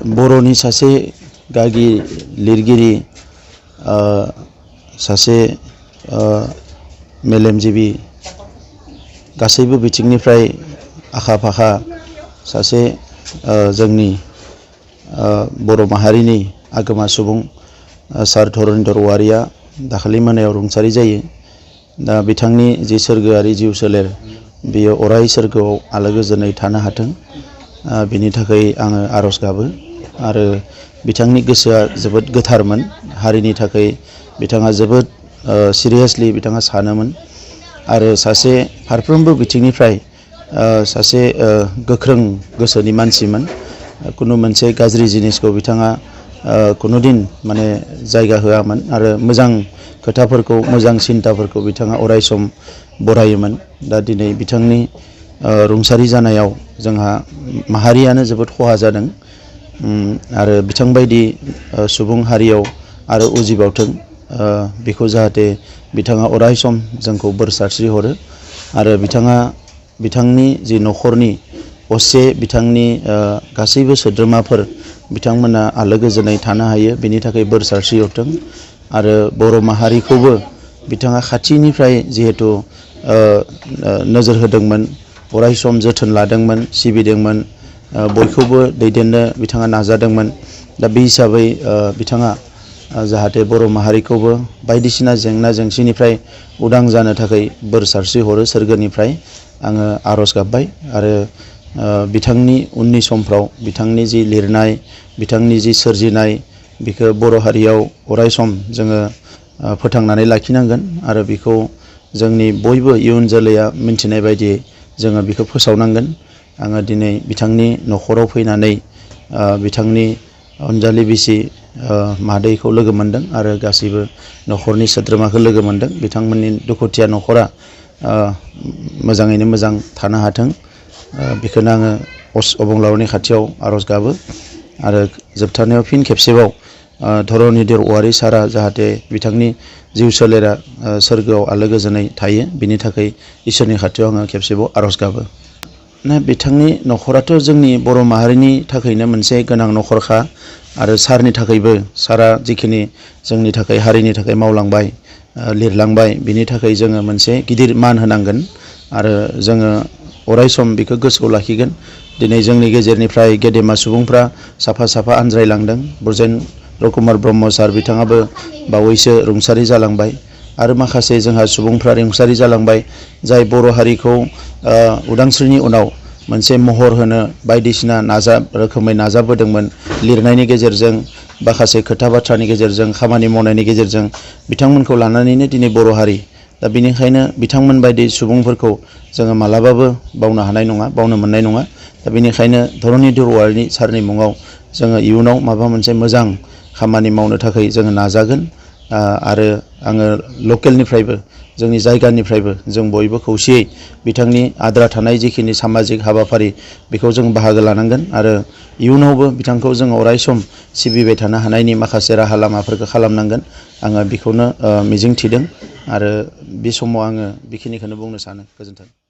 बर'नि सासे गागि लिरगिरि सासे मेलेमजिबि गासैबो बिथिंनिफ्राय आखा फाखा सासे जोंनि बर' माहारिनि आगोमा सुबुं सार धर'न औवारिया दाखालि मोनायाव रुंसारि जायो। दा बिथांनि जि सोरगोआरि जिउ सोलेर बेयो अराय सोरगोआव आलो गोजोनै थानो हाथों बिनि थाखाय आङो आरज गाबो। आरो बिथांनि गोसोआ जोबोद गोथारमोन, हारिनि थाखाय बिथाङा जोबोद सिरियासलि बिथाङा सानोमोन आरो सासे फारफ्रोमबो बिथिंनिफ्राय सासे गोख्रों गोसोनि मानसिमोन। कुनु मोनसे गाज्रि जिनिसखौ बिथाङा कुनुदिन माने जायगा होआमोन आरो मोजां खोथाफोरखौ मोजां सिन्ताफोरखौ बिथाङा अरायसम बरायोमोन। दा दिनै बिथांनि रुंसारि जानायाव जोंहा माहारियानो जोबोद खहा जादों आरो बिथांबायदि सुबुं हारियाव आरो उजिबावथों बेखौ जाहाथे बिथाङा अरायसम जोंखौ बोर सारस्रि हरो आरो बिथांनि जि न'खरनि असे बिथांनि गासैबो सोद्रोमाफोर बिथांमोना आलो गोजोनै थानो हायो बेनि थाखाय बोर सारस्रि हरथों। आरो बर' माहारिखौबो बिथाङा खाथिनिफ्राय जिहेतु नोजोर होदोंमोन, अरायसम जोथोन लादोंमोन, सिबिदोंमोन, बयखौबो दैदेननो बिथाङा नाजादोंमोन। दा बे हिसाबै बिथाङा जाहाथे बर' माहारिखौबो बायदिसिना जेंना जेंसिनिफ्राय उदां जानो थाखाय बोर सारस्रि हरो सोरगोनिफ्राय आङो आरज गाबबाय। आरो बिथांनि उननि समफ्राव बिथांनि जि लिरनाय, बिथांनि जि सोरजिनाय बेखौ बर' हारियाव अरायसम जोङो फोथांनानै लाखिनांगोन आरो बेखौ जोंनि बयबो इयुन जोलैया मिन्थिनाय बायदियै जोङो बेखौ फोसावनांगोन। आङो दिनै बिथांनि न'खराव फैनानै बिथांनि अनजालि बिसि मादैखौ लोगो मोनदों आरो गासैबो न'खरनि सोद्रोमाखौ लोगो मोनदों। बिथांमोननि दुखुथिया न'खरा मोजाङैनो मोजां थानो हाथों बेखौनो आङो अबंलावरनि खाथियाव आरज गाबो। आरो जोबथारनायाव फिन खेबसेबाव धर'न औवारि सारा जाहाथे बिथांनि जिउ सोलेरा सोरगोआव आलो गोजोनै थायो बिनि थाखाय इसोरनि खाथियाव आङो खेबसेबाव आरज गाबो। बिथांनि न'खराथ' जोंनि बर' माहारिनि थाखायनो मोनसे गोनां न'खरखा आरो सारनि थाखायबो सारा जिखिनि जोंनि थाखाय हारिनि थाखाय मावलांबाय लिरलांबाय बिनि थाखाय जोङो मोनसे गिदिर मान होनांगोन आरो जोङो अरायसम बेखौ गोसोआव लाखिगोन। दिनै जोंनि गेजेरनिफ्राय गेदेमा सुबुंफ्रा साफा साफा आनज्रायलांदों। ब्रजेन्द्र कुमार ब्रह्म सार बिथाङाबो बावैसो रुंसारि जालांबाय आरो माखासे जोंहा सुबुंफ्रा रुंसारि जालांबाय जाय बर' हारिखौ उदांस्रिनि उनाव मोनसे महर होनो बायदिसिना रोखोमै नाजाबोदोंमोन। लिरनायनि गेजेरजों, माखासे खोथा बाथ्रानि गेजेरजों, खामानि मावनायनि गेजेरजों बिथांमोनखौ लानानैनो दिनै बर' हारि। दा बेनिखायनो बिथांमोन बायदि सुबुंफोरखौ जोङो मालाबाबो बावनो हानाय नङा, बावनो मोननाय नङा। दा बेनिखायनो धर'न औवारि सारनि मुङाव जोङो इयुनाव माबा मोनसे मोजां खामानि मावनो थाखाय जोङो नाजागोन। आरो आङो लकेलनिफ्रायबो जोंनि जायगानिफ्रायबो जों बयबो खौसेयै बिथांनि आद्रा थानाय जिखिनि सामाजिक हाबाफारि बेखौ जों बाहागो लानांगोन आरो इयुनावबो बिथांखौ जों अरायसम सिबिबाय थानो हानायनि माखासे राहा लामाफोरखौ खालामनांगोन। आङो बेखौनो मिजिं थिदों आरो बे समाव आङो बेखिनिखौनो बुंनो सानो। गोजोन्थों।